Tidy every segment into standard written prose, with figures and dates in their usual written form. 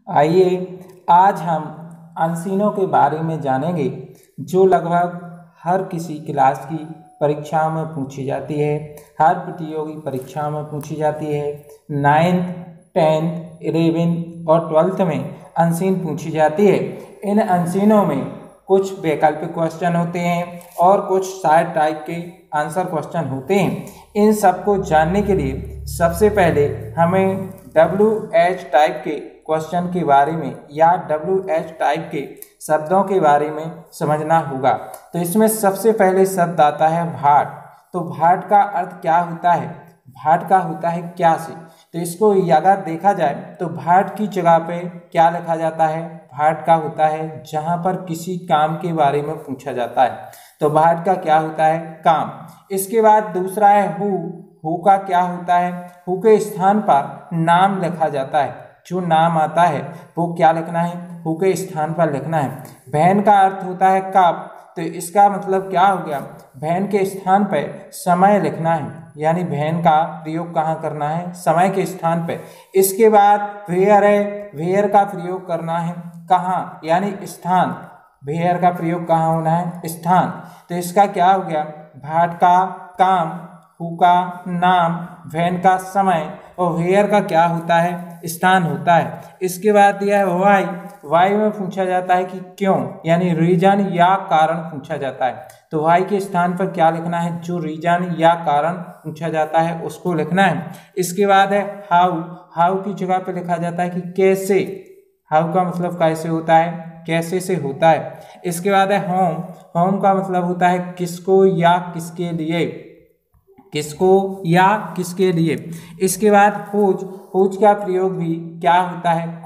आइए आज हम अनसीनों के बारे में जानेंगे जो लगभग हर किसी क्लास की परीक्षाओं में पूछी जाती है, हर प्रतियोगी परीक्षाओं में पूछी जाती है। 9th, 10th, 11th और 12th में अनसीन पूछी जाती है। इन अनसीनों में कुछ वैकल्पिक क्वेश्चन होते हैं और कुछ शार्ट टाइप के आंसर क्वेश्चन होते हैं। इन सबको जानने के लिए सबसे पहले हमें WH टाइप के क्वेश्चन के बारे में या WH टाइप के शब्दों के बारे में समझना होगा। तो इसमें सबसे पहले शब्द आता है भाट। तो भाट का अर्थ क्या होता है? भाट का होता है क्या से। तो इसको अगर देखा जाए तो भाट की जगह पे क्या लिखा जाता है? भाट का होता है जहां पर किसी काम के बारे में पूछा जाता है। तो भाट का क्या होता है? काम। इसके बाद दूसरा है हु का क्या होता है? हु के स्थान पर नाम लिखा जाता है। जो नाम आता है वो क्या लिखना है? हु के स्थान पर लिखना है। वैन का अर्थ होता है कब। तो इसका मतलब क्या हो गया? वैन के स्थान पर समय लिखना है, यानी वैन का प्रयोग कहाँ करना है? समय के स्थान पे। इसके बाद वेयर है, वेयर का प्रयोग करना है कहाँ? यानी स्थान। वेयर का प्रयोग कहाँ होना है? स्थान। तो इसका क्या हो गया? भाट का काम, हु का नाम, वैन का समय और वेयर का क्या होता है? स्थान होता है। इसके बाद दिया है वाई। वाई में पूछा जाता है कि क्यों, यानी रीजन या कारण पूछा जाता है। तो वाई के स्थान पर क्या लिखना है? जो रीजन या कारण पूछा जाता है उसको लिखना है। इसके बाद है हाउ। हाउ की जगह पे लिखा जाता है कि कैसे। हाउ का मतलब कैसे होता है? कैसे से होता है। इसके बाद है होम। होम का मतलब होता है किसको या किसके लिए। किसको या किसके लिए। इसके बाद हुज। हुज का प्रयोग भी क्या होता है?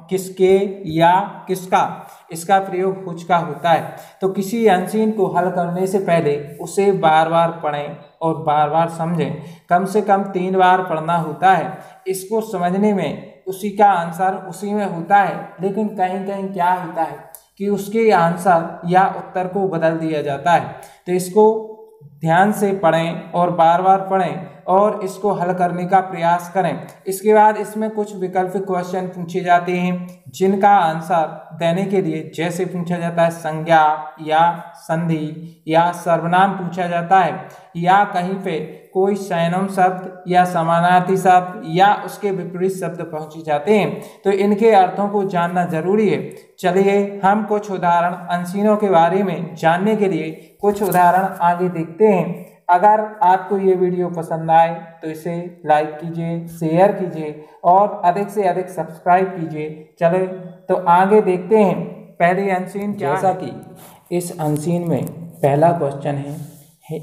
किसके या किसका। इसका प्रयोग हुज का होता है। तो किसी अनसीन को हल करने से पहले उसे बार बार पढ़ें और बार बार समझें। कम से कम 3 बार पढ़ना होता है। इसको समझने में उसी का आंसर उसी में होता है, लेकिन कहीं कहीं क्या होता है कि उसके आंसर या उत्तर को बदल दिया जाता है। तो इसको ध्यान से पढ़ें और बार बार पढ़ें और इसको हल करने का प्रयास करें। इसके बाद इसमें कुछ वैकल्पिक क्वेश्चन पूछे जाते हैं जिनका आंसर देने के लिए जैसे पूछा जाता है संज्ञा या संधि या सर्वनाम पूछा जाता है, या कहीं पे कोई सैनम शब्द या समानार्थी शब्द या उसके विपरीत शब्द पहुंचे जाते हैं। तो इनके अर्थों को जानना जरूरी है। चलिए हम कुछ उदाहरण अनसीनों के बारे में जानने के लिए कुछ उदाहरण आगे देखते हैं। अगर आपको ये वीडियो पसंद आए तो इसे लाइक कीजिए, शेयर कीजिए और अधिक से अधिक सब्सक्राइब कीजिए। चले तो आगे देखते हैं पहले अनसीन क्या है। जैसा कि इस अनसीन में पहला क्वेश्चन है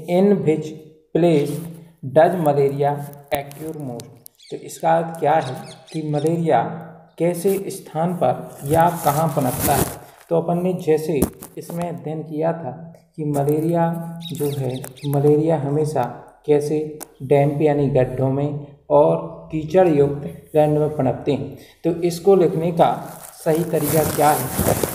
in which place does malaria occur most. तो इसका अर्थ क्या है कि मलेरिया कैसे स्थान पर या कहाँ पनपता है। तो अपन ने जैसे इसमें अध्ययन किया था कि मलेरिया जो है, मलेरिया हमेशा कैसे डैम्प यानी गड्ढों में और कीचड़ युक्त लैंड में पनपते हैं। तो इसको लिखने का सही तरीका क्या है?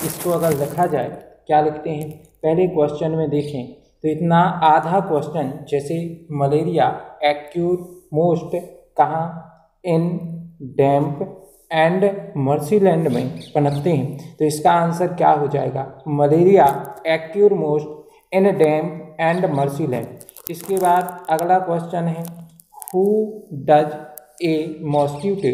इसको अगर लिखा जाए क्या लिखते हैं? पहले क्वेश्चन में देखें तो इतना आधा क्वेश्चन जैसे मलेरिया एक्यूट मोस्ट कहाँ? इन डैम्प एंड मर्सीलैंड में पनपते हैं। तो इसका आंसर क्या हो जाएगा? Malaria occur most in damp and marshland. इसके बाद अगला क्वेश्चन है who does a mosquito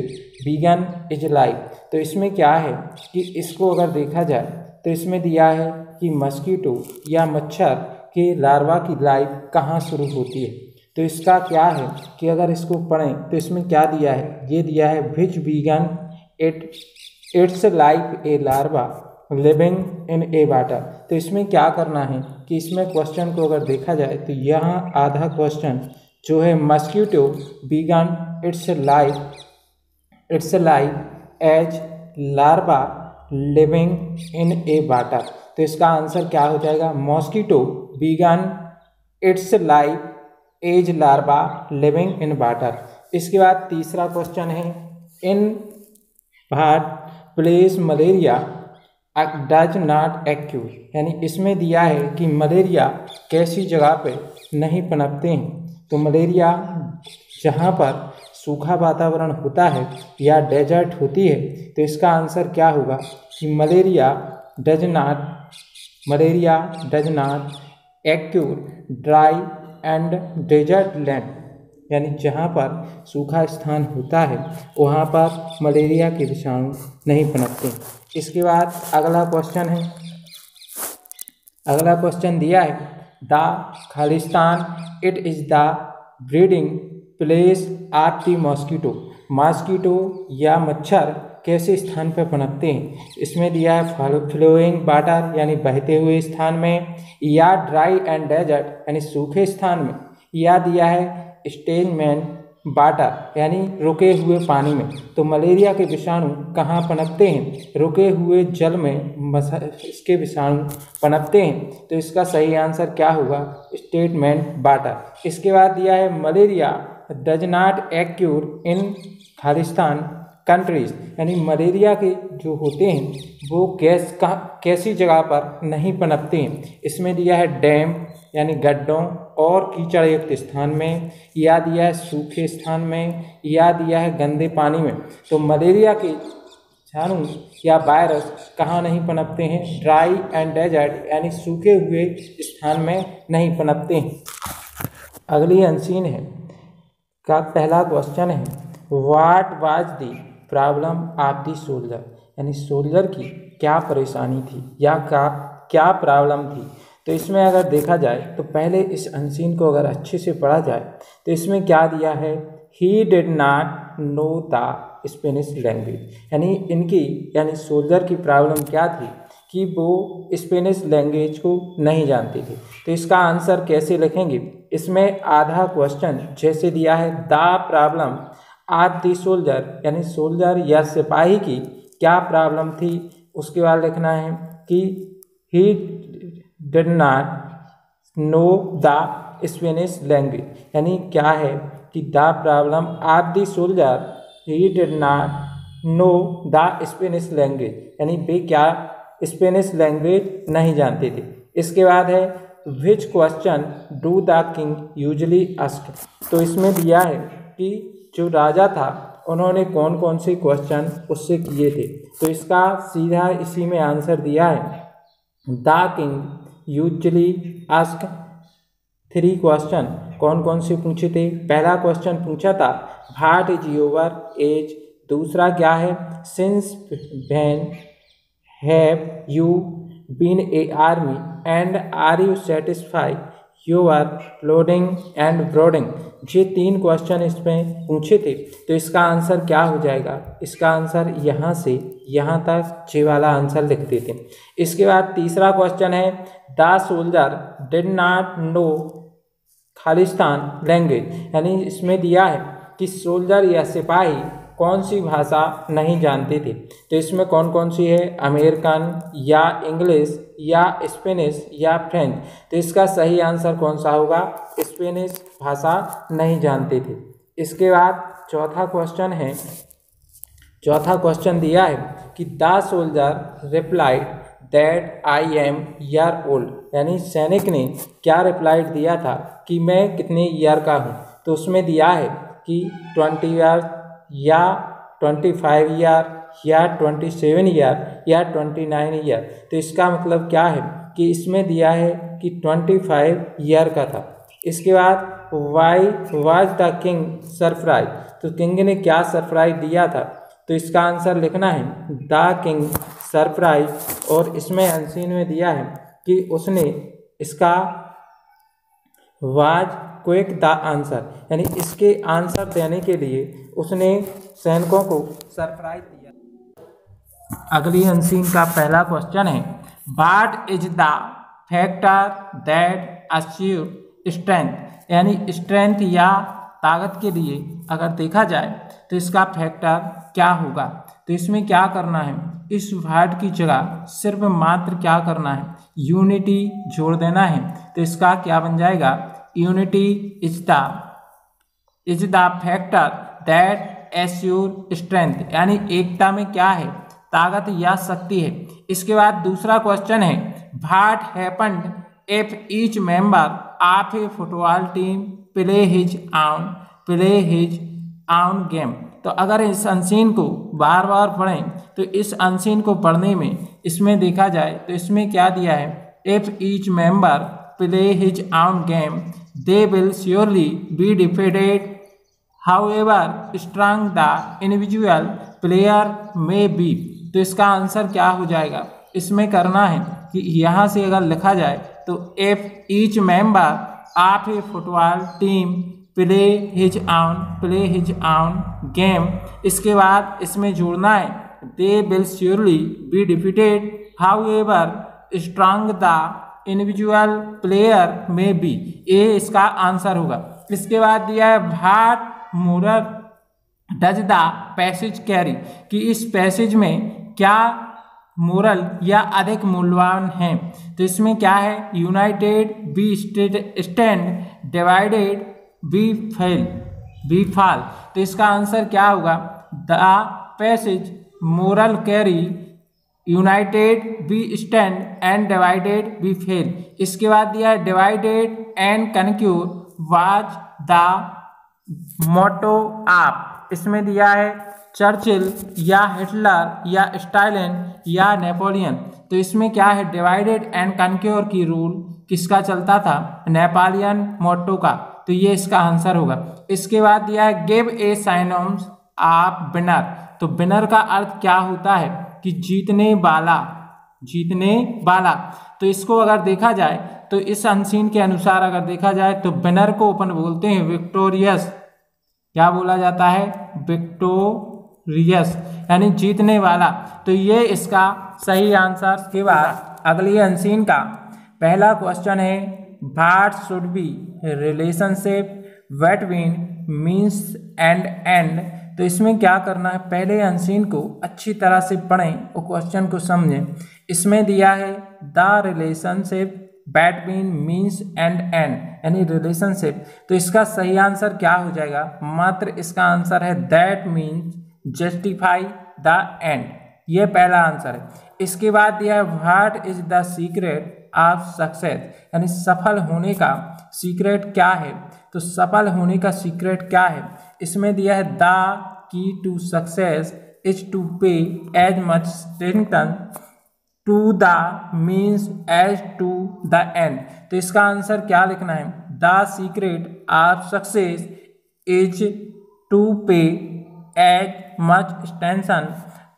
begin is life. तो इसमें क्या है कि इसको अगर देखा जाए तो इसमें दिया है कि मस्कीटो या मच्छर के लार्वा की लाइफ कहाँ शुरू होती है। तो इसका क्या है कि अगर इसको पढ़ें तो इसमें क्या दिया है? ये दिया है which begin its life a larva living in a water. तो इसमें क्या करना है कि इसमें क्वेश्चन को अगर देखा जाए तो यहाँ आधा क्वेश्चन जो है mosquito began its life as larva living in a water. तो इसका आंसर क्या हो जाएगा? Mosquito began its life as larva living in water. इसके बाद तीसरा क्वेश्चन है in what place malaria does not occur. यानी इसमें दिया है कि मलेरिया कैसी जगह पे नहीं पनपते हैं। तो मलेरिया जहाँ पर सूखा वातावरण होता है या डेजर्ट होती है, तो इसका आंसर क्या होगा कि malaria does not occur dry and desert land, यानी जहाँ पर सूखा स्थान होता है वहाँ पर मलेरिया के विषाणु नहीं पनपते। इसके बाद अगला क्वेश्चन दिया है the Khalistan it is the breeding place of the mosquito या मच्छर कैसे स्थान पर पनपते हैं। इसमें दिया है फ्लोइंग वाटर यानी बहते हुए स्थान में, या ड्राई एंड डेजर्ट यानी सूखे स्थान में, या दिया है स्टेजमेंट वाटर यानी रुके हुए पानी में। तो मलेरिया के विषाणु कहाँ पनपते हैं? रुके हुए जल में इसके विषाणु पनपते हैं। तो इसका सही आंसर क्या होगा? Statement water. इसके बाद दिया है malaria does not occur in Khalistan countries, यानी मलेरिया के जो होते हैं वो कैसी जगह पर नहीं पनपते हैं। इसमें दिया है डैम यानी गड्ढों और कीचड़ युक्त स्थान में, या दिया है सूखे स्थान में, या दिया है गंदे पानी में। तो मलेरिया के विषाणु या वायरस कहाँ नहीं पनपते हैं? ड्राई एंड डेजर्ट यानी सूखे हुए स्थान में नहीं पनपते हैं। अगली अनसीन है का पहला क्वेश्चन है what was the problem of the soldier, यानी सोल्जर की क्या परेशानी थी या क्या प्रॉब्लम थी। तो इसमें अगर देखा जाए तो पहले इस अनसीन को अगर अच्छे से पढ़ा जाए तो इसमें क्या दिया है, he did not know the Spanish language, यानी सोल्जर की प्रॉब्लम क्या थी कि वो स्पेनिश लैंग्वेज को नहीं जानते थे। तो इसका आंसर कैसे लिखेंगे? इसमें आधा क्वेश्चन जैसे दिया है the problem of the soldier, यानी सोल्जर या सिपाही की क्या प्रॉब्लम थी, उसके बाद लिखना है कि he did not know the Spanish language, यानी क्या है कि the problem of the soldier he did not know the Spanish language, यानी वे क्या स्पेनिश लैंग्वेज नहीं जानते थे। इसके बाद है which question do the king usually ask, तो इसमें दिया है कि जो राजा था उन्होंने कौन कौन से क्वेश्चन उससे किए थे। तो इसका सीधा इसी में आंसर दिया है the king usually ask 3 question. कौन कौन से पूछे थे? पहला क्वेश्चन पूछा था व्हाट इज योर एज, दूसरा क्या है since when have you been a army and are you satisfied your lodging and boarding. ये 3 क्वेश्चन इसमें पूछे थे। तो इसका आंसर क्या हो जाएगा? इसका आंसर यहाँ से यहाँ तक ये वाला आंसर लिखते थे। इसके बाद तीसरा क्वेश्चन है the soldier did not know Khalistan language, यानी इसमें दिया है कि सोल्जर या सिपाही कौन सी भाषा नहीं जानते थे। तो इसमें कौन कौन सी है? अमेरिकन या इंग्लिश या स्पेनिश या फ्रेंच। तो इसका सही आंसर कौन सा होगा? स्पेनिश भाषा नहीं जानते थे। इसके बाद चौथा क्वेश्चन दिया है कि the soldier replied that I am year old, यानी सैनिक ने क्या रिप्लाइड दिया था कि मैं कितने ईयर का हूँ। तो उसमें दिया है कि 20 ईयर या 25 ईयर या 27 ईयर या 29 ईयर। तो इसका मतलब क्या है कि इसमें दिया है कि 25 ईयर का था। इसके बाद why was the king surprise, तो किंग ने क्या सरप्राइज दिया था। तो इसका आंसर लिखना है द किंग सरप्राइज, और इसमें अनसीन में दिया है कि उसने इसका वाज क्विक द आंसर, यानी इसके आंसर देने के लिए उसने सैनिकों को सरप्राइज दिया। अगली अनसीन का पहला क्वेश्चन है what is the factor that achieve strength, यानी स्ट्रेंथ या ताकत के लिए अगर देखा जाए तो इसका फैक्टर क्या होगा। तो इसमें क्या करना है, इस वर्ड की जगह सिर्फ मात्र क्या करना है, यूनिटी जोड़ देना है। तो इसका क्या बन जाएगा, unity is the factor that assure strength, यानी एकता में क्या है, ताकत या शक्ति है। इसके बाद दूसरा क्वेश्चन है what happened if each member of A football team play his on game. तो अगर इस अनसीन को बार बार पढ़ें तो इस अनसीन को पढ़ने में इसमें देखा जाए तो इसमें क्या दिया है, if each member play his on game they will surely be defeated however strong the individual player में बी। तो इसका आंसर क्या हो जाएगा, इसमें करना है कि यहाँ से अगर लिखा जाए तो if each member of A football team play his on game, इसके बाद इसमें जोड़ना है they will surely be defeated however strong the individual player में बी। ये इसका आंसर होगा। इसके बाद दिया है what moral does the passage carry, कि इस पैसेज में क्या मोरल या अधिक मूल्यवान है। तो इसमें क्या है, united be stand divided be fall. तो इसका आंसर क्या होगा, the passage moral carry united be stand and divided be fail. इसके बाद दिया है divided and conquer was the motto of. इसमें दिया है चर्चिल या हिटलर या स्टालिन या नेपोलियन। तो इसमें क्या है, डिवाइडेड एंड कन्क्योर की रूल किसका चलता था, नेपोलियन मोटो का। तो ये इसका आंसर होगा। इसके बाद दिया है गिव ए साइनोम्स ऑफ विनर। तो विनर का अर्थ क्या होता है कि जीतने वाला। तो इसको अगर देखा जाए तो इस अनसीन के अनुसार अगर देखा जाए तो विनर को अपन बोलते हैं विक्टोरियस। क्या बोला जाता है, विक्टोरियस, यानी जीतने वाला। तो ये इसका सही आंसर। के बाद अगली अनसीन का पहला क्वेश्चन है what should be relationship between means and and. तो इसमें क्या करना है, पहले अनसीन को अच्छी तरह से पढ़ें और क्वेश्चन को समझें। इसमें दिया है the relationship between means and and, यानी रिलेशनशिप। तो इसका सही आंसर क्या हो जाएगा, मात्र इसका आंसर है that means justify the end. ये पहला आंसर है। इसके बाद दिया है what is the secret of success, यानी सफल होने का सीक्रेट क्या है। तो सफल होने का सीक्रेट क्या है, इसमें दिया है the key to success is to pay as much attention to the means as to the end. तो इसका आंसर क्या लिखना है, the secret of success is to pay as much attention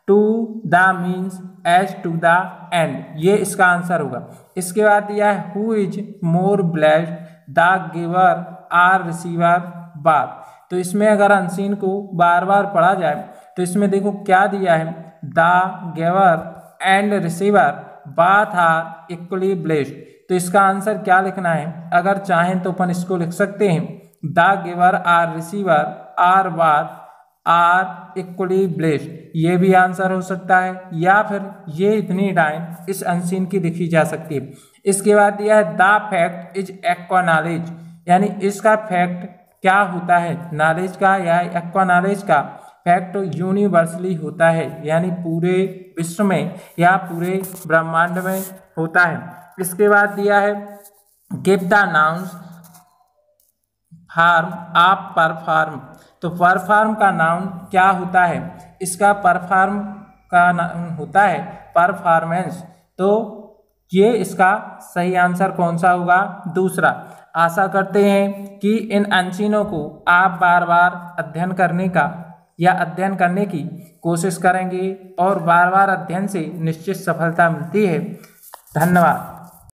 to the means as to the end. ये इसका answer होगा। इसके बाद दिया है who is more blessed the giver or receiver बात। तो इसमें अगर अनसीन को बार बार पढ़ा जाए तो इसमें देखो क्या दिया है, द गिवर एंड रिसीवर बात आर इक्वली ब्लेस्ड। तो इसका आंसर क्या लिखना है, अगर चाहें तो अपन इसको लिख सकते हैं the giver or receiver or both are equally blessed. ये भी आंसर हो सकता है, या फिर ये इतनी लाइन इस अनसीन की लिखी जा सकती है। इसके बाद दिया है the fact is aqua knowledge, यानी इसका फैक्ट क्या होता है, नॉलेज का या एक्वा नॉलेज का फैक्ट यूनिवर्सली होता है, यानी पूरे विश्व में या पूरे ब्रह्मांड में होता है। इसके बाद दिया है give the nouns form of perform. तो परफॉर्म का नाउन क्या होता है, इसका परफॉर्म का नाउन होता है परफॉर्मेंस। तो ये इसका सही आंसर कौन सा होगा, दूसरा। आशा करते हैं कि इन अनसीनों को आप बार बार अध्ययन करने की कोशिश करेंगे और बार बार अध्ययन से निश्चित सफलता मिलती है। धन्यवाद।